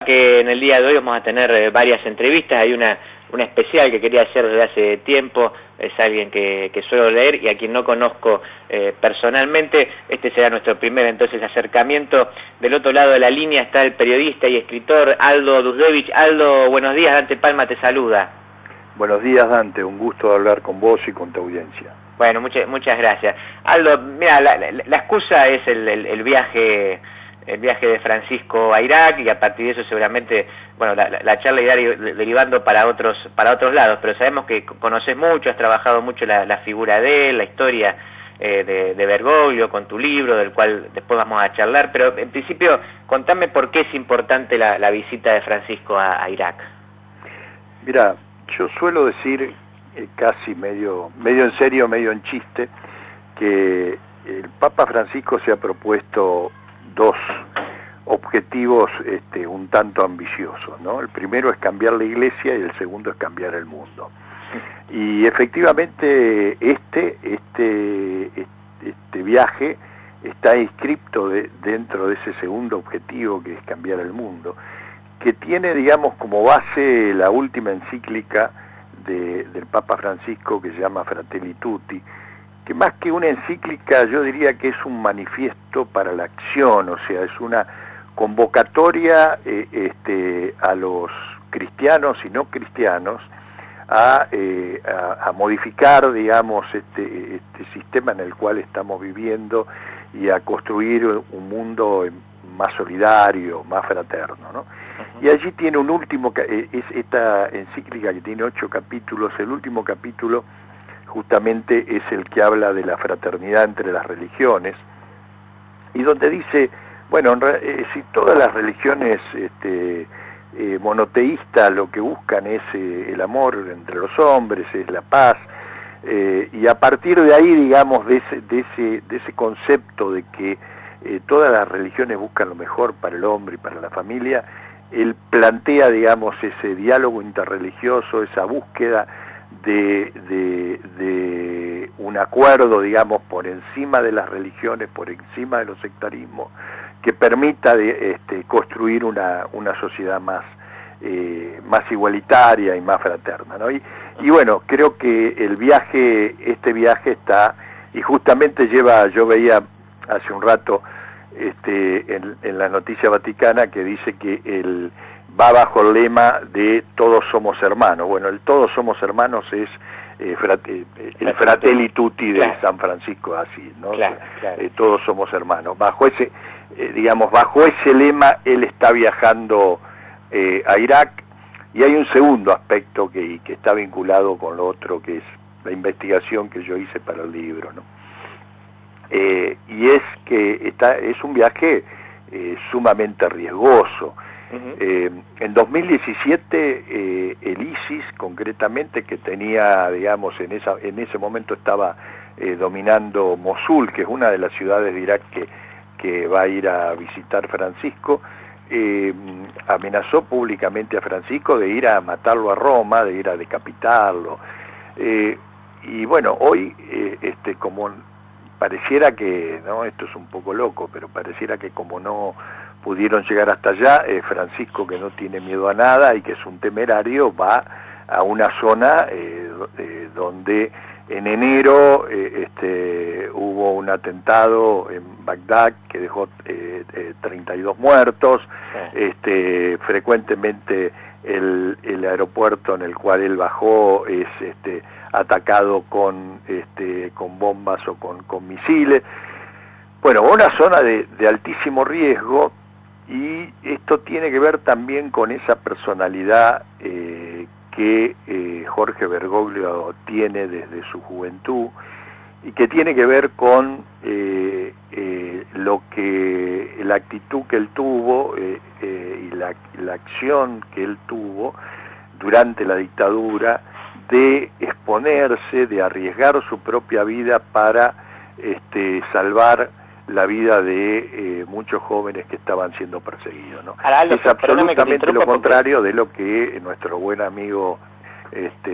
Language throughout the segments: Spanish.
Que en el día de hoy vamos a tener varias entrevistas. Hay una especial que quería hacer desde hace tiempo. Es alguien que suelo leer y a quien no conozco personalmente. Este será nuestro primer entonces acercamiento. Del otro lado de la línea está el periodista y escritor Aldo Dusdevich. Aldo, buenos días, Dante Palma te saluda. Buenos días, Dante, un gusto hablar con vos y con tu audiencia. Bueno, muchas gracias. Aldo, mira, la excusa es el viaje de Francisco a Irak, y a partir de eso seguramente, bueno, la charla irá derivando para otros lados, pero sabemos que conoces mucho, has trabajado mucho la figura de él, la historia de Bergoglio con tu libro, del cual después vamos a charlar, pero en principio contame por qué es importante la visita de Francisco a Irak. Mira, yo suelo decir casi medio en serio, medio en chiste, que el Papa Francisco se ha propuesto dos objetivos un tanto ambiciosos, ¿no? El primero es cambiar la Iglesia y el segundo es cambiar el mundo. Y efectivamente este viaje está inscripto dentro de ese segundo objetivo, que es cambiar el mundo, que tiene, digamos, como base la última encíclica del Papa Francisco, que se llama Fratelli Tutti, que más que una encíclica yo diría que es un manifiesto para la acción, o sea, es una convocatoria a los cristianos y no cristianos a modificar, digamos, este sistema en el cual estamos viviendo y a construir un mundo más solidario, más fraterno, ¿no? Y allí tiene un último, es esta encíclica que tiene 8 capítulos, el último capítulo justamente es el que habla de la fraternidad entre las religiones, y donde dice, bueno, si todas las religiones monoteístas lo que buscan es el amor entre los hombres, es la paz, y a partir de ahí, digamos, de ese concepto de que todas las religiones buscan lo mejor para el hombre y para la familia, él plantea, digamos, ese diálogo interreligioso, esa búsqueda de un acuerdo, digamos, por encima de las religiones, por encima de los sectarismos, que permita construir una sociedad más igualitaria y más fraterna, ¿no? Y bueno, creo que este viaje está, y justamente yo veía hace un rato en la noticia vaticana que dice que él va bajo el lema de todos somos hermanos. Bueno, el todos somos hermanos es el Fratelli Tutti de San Francisco de Asís, ¿no? Claro. Todos somos hermanos. Bajo ese lema él está viajando a Irak, y hay un segundo aspecto que está vinculado con lo otro, que es la investigación que yo hice para el libro, ¿no? Y es que es un viaje sumamente riesgoso. En 2017 el ISIS, concretamente, que tenía, digamos, en ese momento estaba dominando Mosul, que es una de las ciudades de Irak que va a ir a visitar Francisco, amenazó públicamente a Francisco de ir a matarlo a Roma, de ir a decapitarlo. Y bueno, hoy como pareciera que, ¿no?, esto es un poco loco, pero pareciera que como no pudieron llegar hasta allá, Francisco, que no tiene miedo a nada y que es un temerario, va a una zona donde en enero hubo un atentado en Bagdad que dejó 32 muertos. Frecuentemente el aeropuerto en el cual él bajó es atacado con bombas o con misiles. Bueno, una zona de altísimo riesgo, y esto tiene que ver también con esa personalidad que Jorge Bergoglio tiene desde su juventud, y que tiene que ver con la actitud que él tuvo y la acción que él tuvo durante la dictadura, de exponerse, de arriesgar su propia vida para salvar la vida de muchos jóvenes que estaban siendo perseguidos, ¿no? Aldo, es absolutamente lo contrario de lo que nuestro buen amigo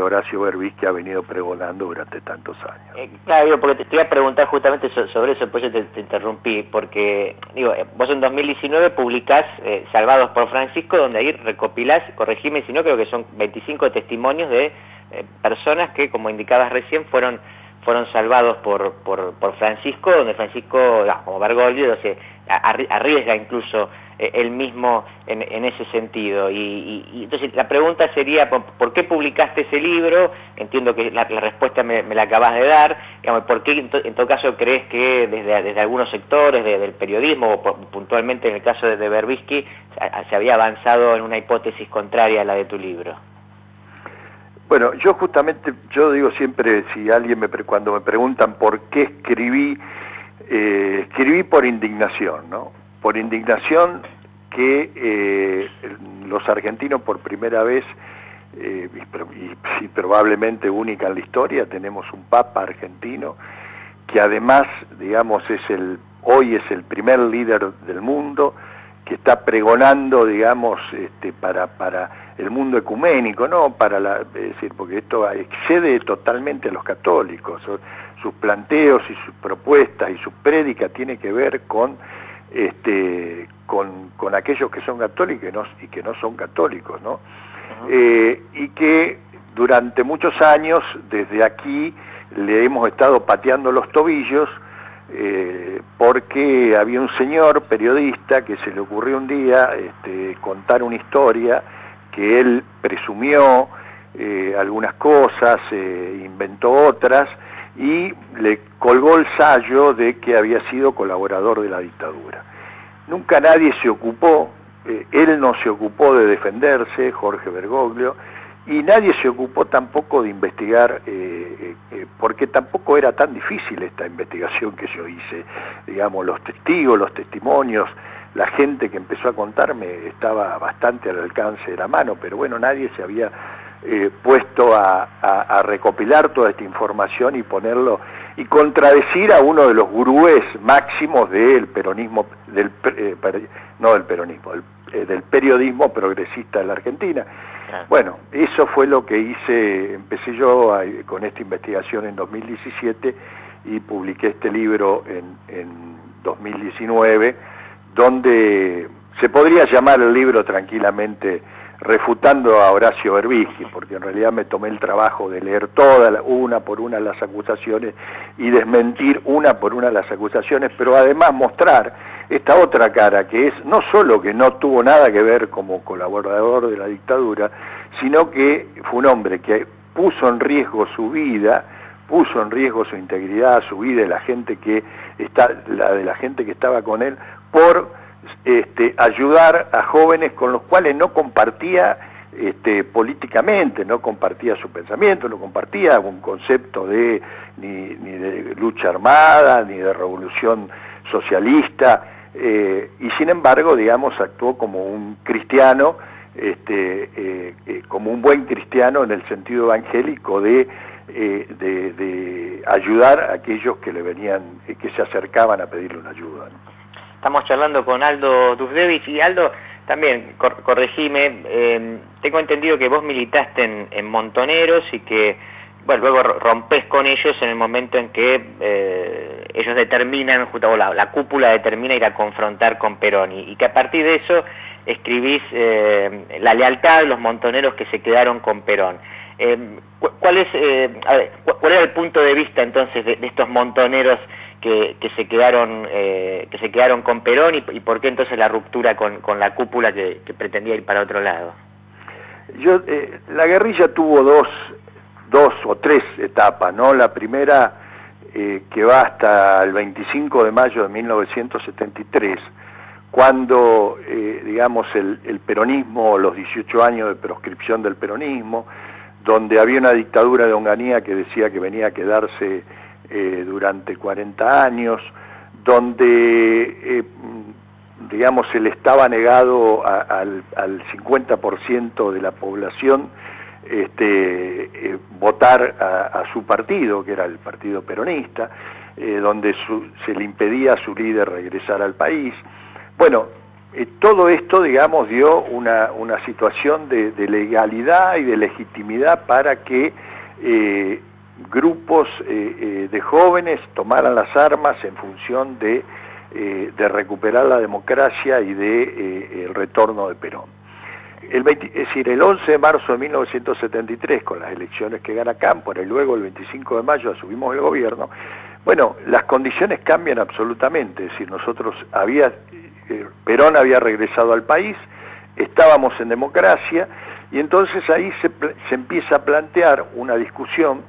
Horacio Berbisky ha venido pregonando durante tantos años. Claro, porque te iba a preguntar justamente sobre eso, por eso te interrumpí, porque digo, vos en 2019 publicás Salvados por Francisco, donde ahí recopilás, corregime si no, creo que son 25 testimonios de personas que, como indicabas recién, fueron salvados por Francisco, donde Francisco, como Bergoglio, se arriesga incluso él mismo en ese sentido. Y entonces la pregunta sería, ¿por qué publicaste ese libro? Entiendo que la respuesta me la acabas de dar. Digamos, ¿por qué en todo caso crees que desde algunos sectores del periodismo, o puntualmente en el caso de Berbisky, se había avanzado en una hipótesis contraria a la de tu libro? Bueno, yo digo siempre, si cuando me preguntan por qué escribí por indignación, ¿no? Por indignación que los argentinos por primera vez, y probablemente única en la historia, tenemos un papa argentino que además, digamos, hoy es el primer líder del mundo, que está pregonando, digamos, para el mundo ecuménico, ¿no? Es decir, porque esto excede totalmente a los católicos. Sus planteos y sus propuestas y sus prédicas tiene que ver con aquellos que son católicos y que no son católicos, ¿no? Y que durante muchos años, desde aquí, le hemos estado pateando los tobillos, porque había un señor periodista que se le ocurrió un día contar una historia que él presumió algunas cosas, inventó otras y le colgó el sayo de que había sido colaborador de la dictadura. Nunca nadie se ocupó, él no se ocupó de defenderse, Jorge Bergoglio, y nadie se ocupó tampoco de investigar, porque tampoco era tan difícil esta investigación que yo hice. Digamos, los testigos, los testimonios, la gente que empezó a contarme estaba bastante al alcance de la mano, pero bueno, nadie se había puesto a recopilar toda esta información y ponerlo, y contradecir a uno de los gurúes máximos del peronismo, del periodismo progresista de la Argentina. Bueno, eso fue lo que hice. Empecé yo con esta investigación en 2017 y publiqué este libro en 2019, donde se podría llamar el libro tranquilamente Refutando a Horacio Berbisky, porque en realidad me tomé el trabajo de leer una por una las acusaciones y desmentir una por una las acusaciones, pero además mostrar esta otra cara, que es no solo que no tuvo nada que ver como colaborador de la dictadura, sino que fue un hombre que puso en riesgo su vida, puso en riesgo su integridad, su vida, y la de la gente que estaba con él, por ayudar a jóvenes con los cuales no compartía políticamente, no compartía su pensamiento, no compartía un concepto ni de lucha armada, ni de revolución socialista, y sin embargo, digamos, actuó como un cristiano, como un buen cristiano en el sentido evangélico de ayudar a aquellos que que se acercaban a pedirle una ayuda, ¿no? Estamos charlando con Aldo Dufdevich, y Aldo, también, corregime, tengo entendido que vos militaste en Montoneros y que, bueno, luego rompés con ellos en el momento en que ellos determinan, la cúpula determina ir a confrontar con Perón, y que a partir de eso escribís la lealtad de los montoneros que se quedaron con Perón. ¿Cuál era el punto de vista entonces de estos montoneros que se quedaron con Perón, y por qué entonces la ruptura con la cúpula que pretendía ir para otro lado? La guerrilla tuvo dos o tres etapas, ¿no? La primera, que va hasta el 25 de mayo de 1973, cuando, digamos, el peronismo, los 18 años de proscripción del peronismo, donde había una dictadura de Onganía que decía que venía a quedarse durante 40 años, donde digamos se le estaba negado al 50% de la población votar a su partido, que era el Partido Peronista, donde se le impedía a su líder regresar al país. Bueno, todo esto, digamos, dio una situación de legalidad y de legitimidad para que grupos de jóvenes tomaran las armas en función de recuperar la democracia y de el retorno de Perón. Es decir, el 11 de marzo de 1973, con las elecciones que gana Cámpora, y luego el 25 de mayo asumimos el gobierno, bueno, las condiciones cambian absolutamente. Es decir, Perón había regresado al país, estábamos en democracia, y entonces ahí se empieza a plantear una discusión,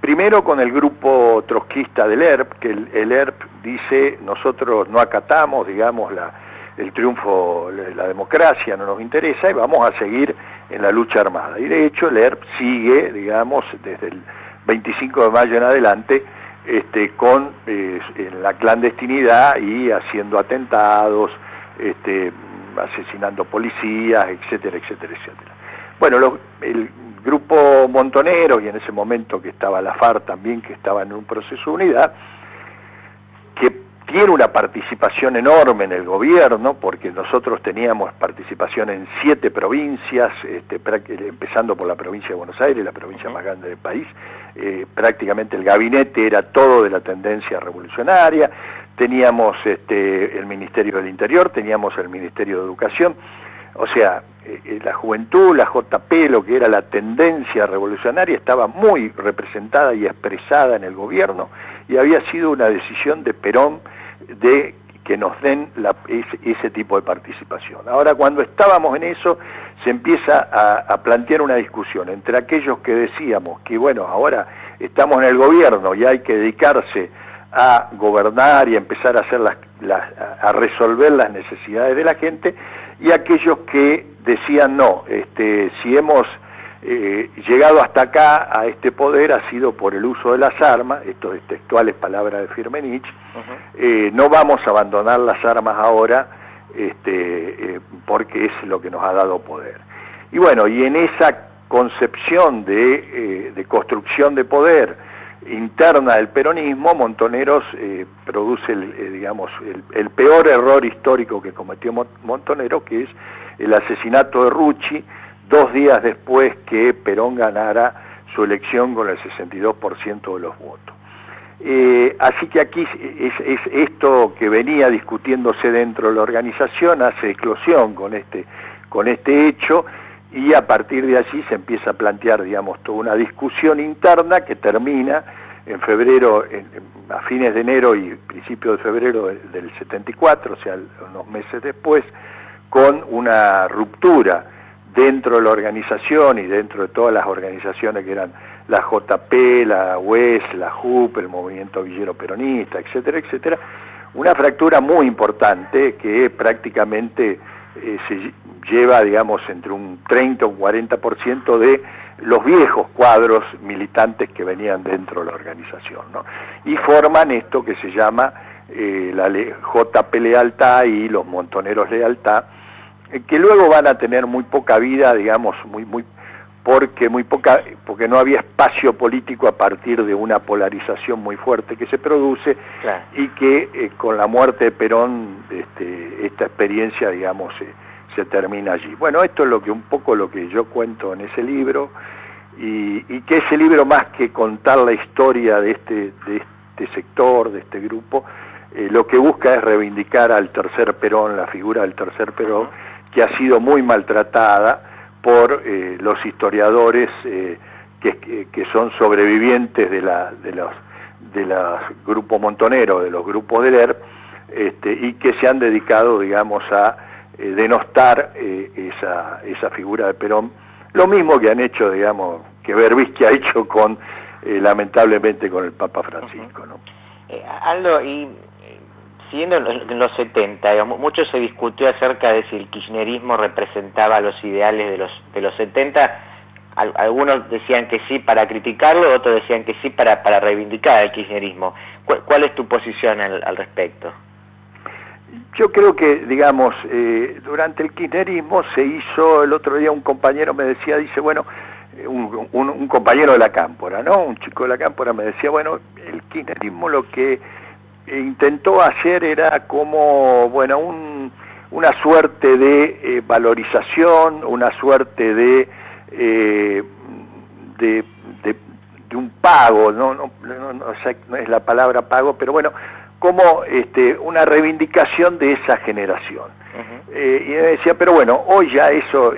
primero con el grupo trotskista del ERP, que el ERP dice, nosotros no acatamos, digamos, el triunfo, la democracia no nos interesa y vamos a seguir en la lucha armada. Y de hecho el ERP sigue, digamos, desde el 25 de mayo en adelante, con la clandestinidad y haciendo atentados, asesinando policías, etcétera, etcétera, etcétera. Bueno, el grupo Montoneros, y en ese momento que estaba la FARC también, que estaba en un proceso de unidad, que tiene una participación enorme en el gobierno, porque nosotros teníamos participación en 7 provincias, empezando por la provincia de Buenos Aires, la provincia más grande del país. Prácticamente el gabinete era todo de la tendencia revolucionaria, teníamos el Ministerio del Interior, teníamos el Ministerio de Educación, o sea, la juventud, la JP, lo que era la tendencia revolucionaria, estaba muy representada y expresada en el gobierno, y había sido una decisión de Perón de que nos den ese tipo de participación. Ahora, cuando estábamos en eso, se empieza a plantear una discusión entre aquellos que decíamos que, bueno, ahora estamos en el gobierno y hay que dedicarse a gobernar y empezar a hacer a resolver las necesidades de la gente, y aquellos que decían no, si hemos llegado hasta acá a este poder ha sido por el uso de las armas, esto es textuales palabras de Firmenich, no vamos a abandonar las armas ahora porque es lo que nos ha dado poder. Y bueno, y en esa concepción de construcción de poder interna del peronismo, Montoneros produce el peor error histórico que cometió Montoneros, que es el asesinato de Rucci 2 días después que Perón ganara su elección con el 62% de los votos. Así que aquí es esto que venía discutiéndose dentro de la organización, hace eclosión con este hecho, y a partir de allí se empieza a plantear, digamos, toda una discusión interna que termina en febrero, a fines de enero y principios de febrero del 74, o sea, unos meses después, con una ruptura dentro de la organización y dentro de todas las organizaciones que eran la JP, la UES, la JUP, el Movimiento Villero Peronista, etcétera, etcétera, una fractura muy importante que prácticamente se lleva, digamos, entre un 30 o un 40% de los viejos cuadros militantes que venían dentro de la organización, ¿no? Y forman esto que se llama la JP Lealtad y los Montoneros Lealtad, que luego van a tener muy poca vida, digamos, porque no había espacio político a partir de una polarización muy fuerte que se produce, claro, y que con la muerte de Perón esta experiencia, digamos, se termina allí. Bueno, esto es un poco lo que yo cuento en ese libro, y que ese libro, más que contar la historia de este sector, de este grupo, lo que busca es reivindicar al tercer Perón, la figura del tercer Perón, que ha sido muy maltratada por los historiadores que son sobrevivientes de los grupos montoneros, de los grupos del ERP, y que se han dedicado, digamos, a denostar esa figura de Perón, lo mismo que han hecho, digamos, que Berbisky ha hecho lamentablemente con el Papa Francisco, ¿no? Aldo, y siguiendo en los 70, digamos, mucho se discutió acerca de si el kirchnerismo representaba los ideales de los 70. Algunos decían que sí para criticarlo, otros decían que sí para reivindicar el kirchnerismo. ¿Cuál es tu posición al respecto? Yo creo que, digamos, durante el kirchnerismo se hizo, el otro día un compañero me decía, dice, bueno, un compañero de la Cámpora, ¿no? Un chico de la Cámpora me decía, bueno, el kirchnerismo lo que intentó hacer era como, bueno, una suerte de valorización, una suerte de un pago, no es la palabra pago, pero bueno, como una reivindicación de esa generación. Y me decía, pero bueno, hoy ya eso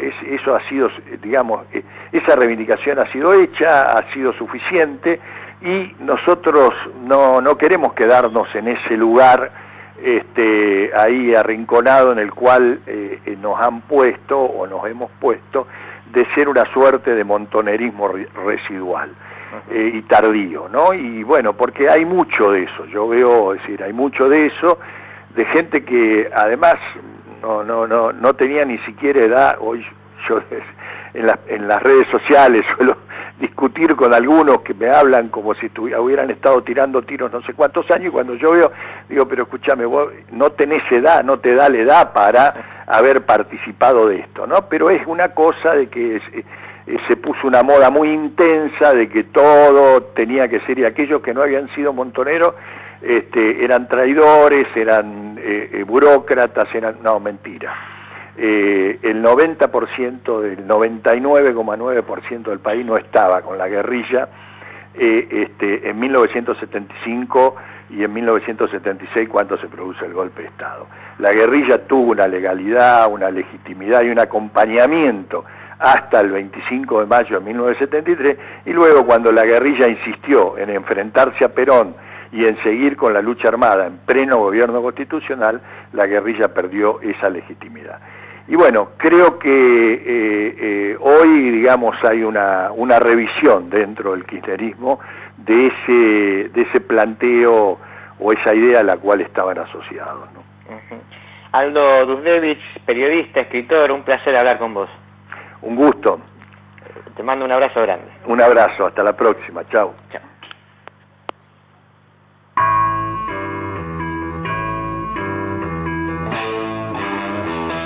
ha sido, digamos, esa reivindicación ha sido hecha, ha sido suficiente, y nosotros no queremos quedarnos en ese lugar ahí arrinconado en el cual nos han puesto o nos hemos puesto, de ser una suerte de montonerismo residual y tardío, ¿no? Y bueno, porque hay mucho de eso, yo veo, es decir, hay mucho de eso, de gente que además no tenía ni siquiera edad. Hoy yo en las redes sociales suelo discutir con algunos que me hablan como si hubieran estado tirando tiros no sé cuántos años, y cuando yo veo, digo, pero escúchame, vos no tenés edad, no te da la edad para haber participado de esto, ¿no? Pero es una cosa de que se puso una moda muy intensa de que todo tenía que ser, y aquellos que no habían sido montoneros eran traidores, eran burócratas, no, mentira. El 90%, el 99,9% del país no estaba con la guerrilla en 1975 y en 1976, cuando se produce el golpe de Estado. La guerrilla tuvo una legalidad, una legitimidad y un acompañamiento hasta el 25 de mayo de 1973, y luego cuando la guerrilla insistió en enfrentarse a Perón y en seguir con la lucha armada en pleno gobierno constitucional, la guerrilla perdió esa legitimidad. Y bueno, creo que hoy, digamos, hay una revisión dentro del kirchnerismo de ese planteo o esa idea a la cual estaban asociados, ¿no? Aldo Dujdević, periodista, escritor, un placer hablar con vos. Un gusto. Te mando un abrazo grande. Un abrazo, hasta la próxima, chao. Chao.